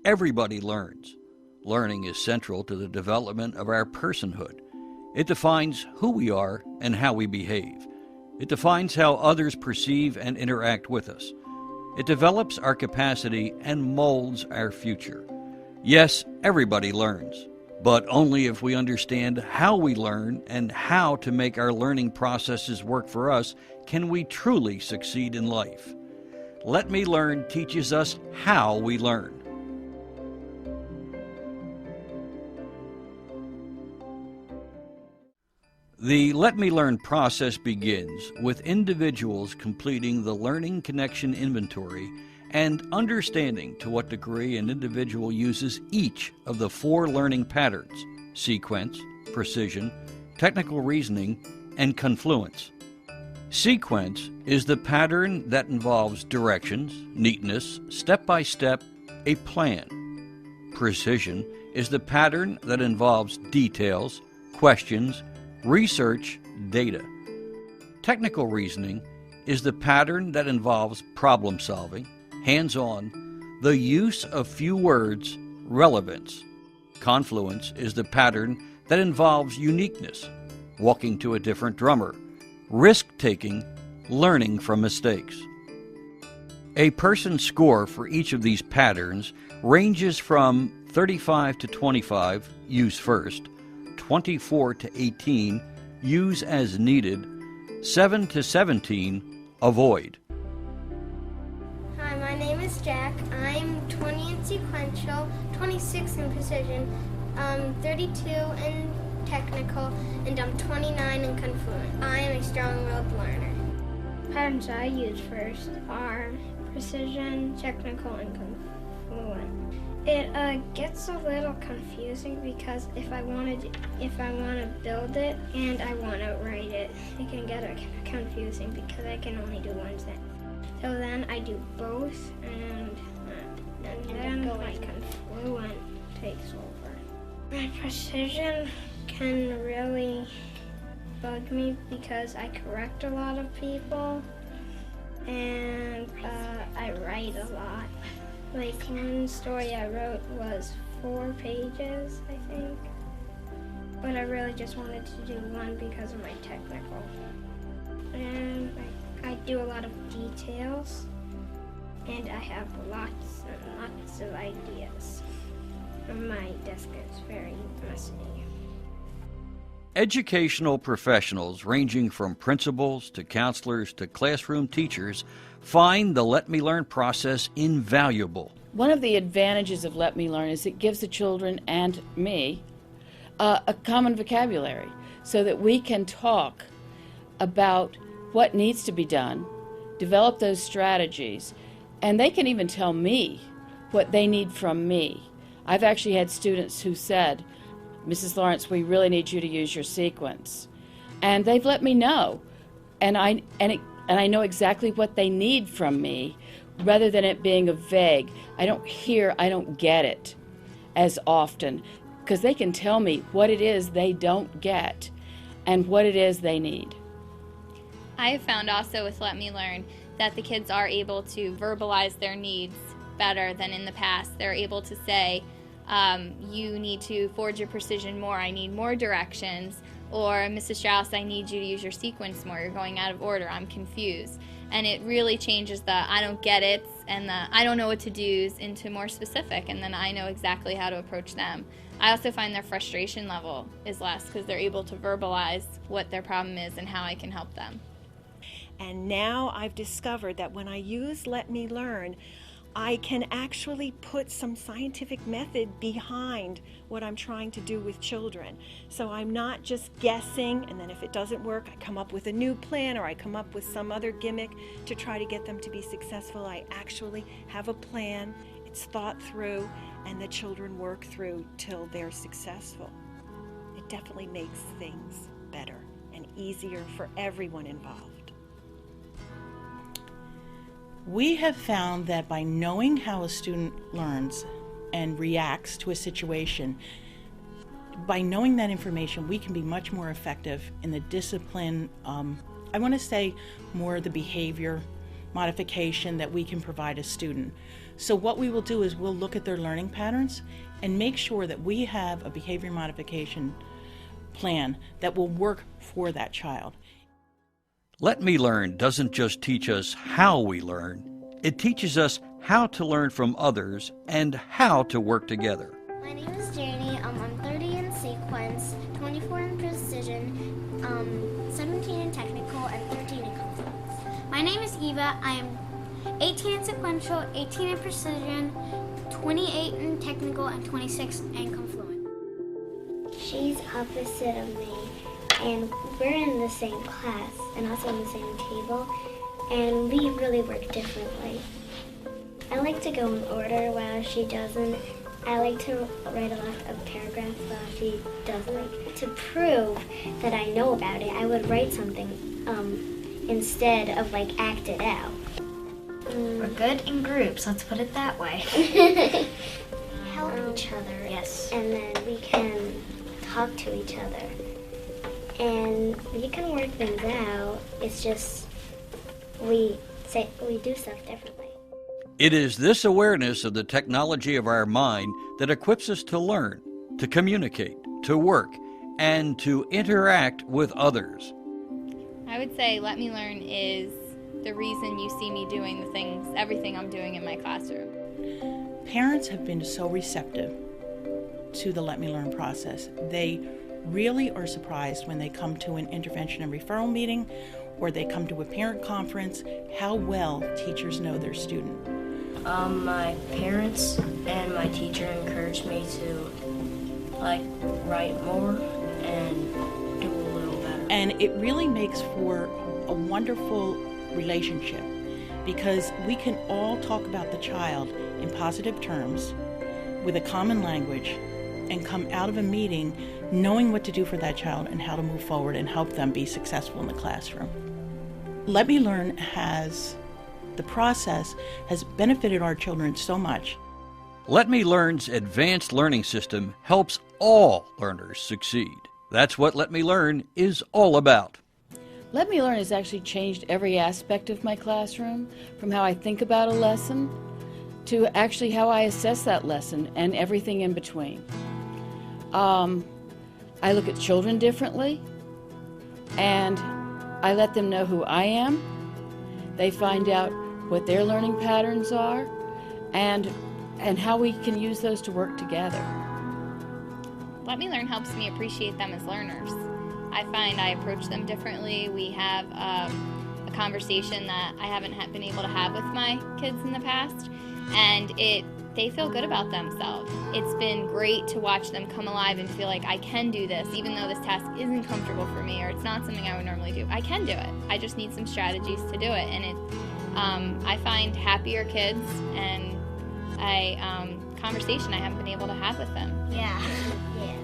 everybody learns. Learning is central to the development of our personhood. It defines who we are and how we behave. It defines how others perceive and interact with us. It develops our capacity and molds our future. Yes, everybody learns, but only if we understand how we learn and how to make our learning processes work for us can we truly succeed in life. Let Me Learn teaches us how we learn. The Let Me Learn process begins with individuals completing the Learning Connection Inventory and understanding to what degree an individual uses each of the 4 learning patterns: sequence, precision, technical reasoning, and confluence. Sequence is the pattern that involves directions, neatness, step-by-step, a plan. Precision is the pattern that involves details, questions, research, data. Technical reasoning is the pattern that involves problem solving, hands-on, the use of few words, relevance. Confluence is the pattern that involves uniqueness, walking to a different drummer, risk-taking, learning from mistakes. A person's score for each of these patterns ranges from 35 to 25, use first, 24 to 18, use as needed, 7 to 17, avoid. Hi, my name is Jack. I'm 20 in sequential, 26 in precision, 32 in technical, and I'm 29 in confluent. I am a strong-willed learner. Patterns I use first are precision, technical, and confluent. It gets a little confusing because if I want to build it and I want to write it, it can get confusing because I can only do one thing. So then I do both, and then my confluent takes over. My precision can really bug me because I correct a lot of people, and I write a lot. Like one story I wrote was 4 pages, I think. But I really just wanted to do one because of my technical. And I do a lot of details, and I have lots and lots of ideas. And my desk is very messy. Educational professionals ranging from principals to counselors to classroom teachers find the Let Me Learn process invaluable. One of the advantages of Let Me Learn is it gives the children and me a common vocabulary so that we can talk about what needs to be done, develop those strategies, and they can even tell me what they need from me. I've actually had students who said, "Mrs. Lawrence, we really need you to use your sequence." And they've let me know. And I know exactly what they need from me, rather than it being a vague, I don't get it as often, because they can tell me what it is they don't get and what it is they need. I have found also with Let Me Learn that the kids are able to verbalize their needs better than in the past. They're able to say, you need to forge your precision more, I need more directions, or Mrs. Strauss, I need you to use your sequence more, you're going out of order, I'm confused. And it really changes the I don't get it and the I don't know what to do's into more specific, and then I know exactly how to approach them. I also find their frustration level is less because they're able to verbalize what their problem is and how I can help them. And now I've discovered that when I use Let Me Learn, I can actually put some scientific method behind what I'm trying to do with children. So I'm not just guessing, and then if it doesn't work, I come up with a new plan or I come up with some other gimmick to try to get them to be successful. I actually have a plan, it's thought through, and the children work through till they're successful. It definitely makes things better and easier for everyone involved. We have found that by knowing how a student learns and reacts to a situation, by knowing that information, we can be much more effective in the discipline, I want to say more the behavior, modification that we can provide a student. So what we will do is we'll look at their learning patterns and make sure that we have a behavior modification plan that will work for that child. Let Me Learn doesn't just teach us how we learn, it teaches us how to learn from others and how to work together. My name is Janie. I'm 30 in sequence, 24 in precision, 17 in technical, and 13 in confluence. My name is Eva. I am 18 in sequential, 18 in precision, 28 in technical, and 26 in confluent. She's opposite of me, and we're in the same class and also on the same table, and we really work differently. I like to go in order while she doesn't. I like to write a lot of paragraphs while she doesn't. To prove that I know about it, I would write something instead of act it out. We're good in groups, let's put it that way. Help each other. Yes. And then we can talk to each other. And we can work things out. It's just we do stuff differently. It is this awareness of the technology of our mind that equips us to learn, to communicate, to work, and to interact with others. I would say Let Me Learn is the reason you see me doing everything I'm doing in my classroom. Parents have been so receptive to the Let Me Learn process. They really are surprised when they come to an intervention and referral meeting or they come to a parent conference how well teachers know their student. My parents and my teacher encouraged me to write more and do a little better. And it really makes for a wonderful relationship because we can all talk about the child in positive terms with a common language and come out of a meeting knowing what to do for that child and how to move forward and help them be successful in the classroom. Let Me Learn the process has benefited our children so much. Let Me Learn's advanced learning system helps all learners succeed. That's what Let Me Learn is all about. Let Me Learn has actually changed every aspect of my classroom, from how I think about a lesson to actually how I assess that lesson and everything in between. I look at children differently, and I let them know who I am. They find out what their learning patterns are, and how we can use those to work together. Let Me Learn helps me appreciate them as learners. I find I approach them differently. We have a conversation that I haven't been able to have with my kids in the past, and they feel good about themselves. It's been great to watch them come alive and feel like I can do this, even though this task isn't comfortable for me or it's not something I would normally do. I can do it. I just need some strategies to do it, and I find happier kids and a conversation I haven't been able to have with them. Yeah. Yeah.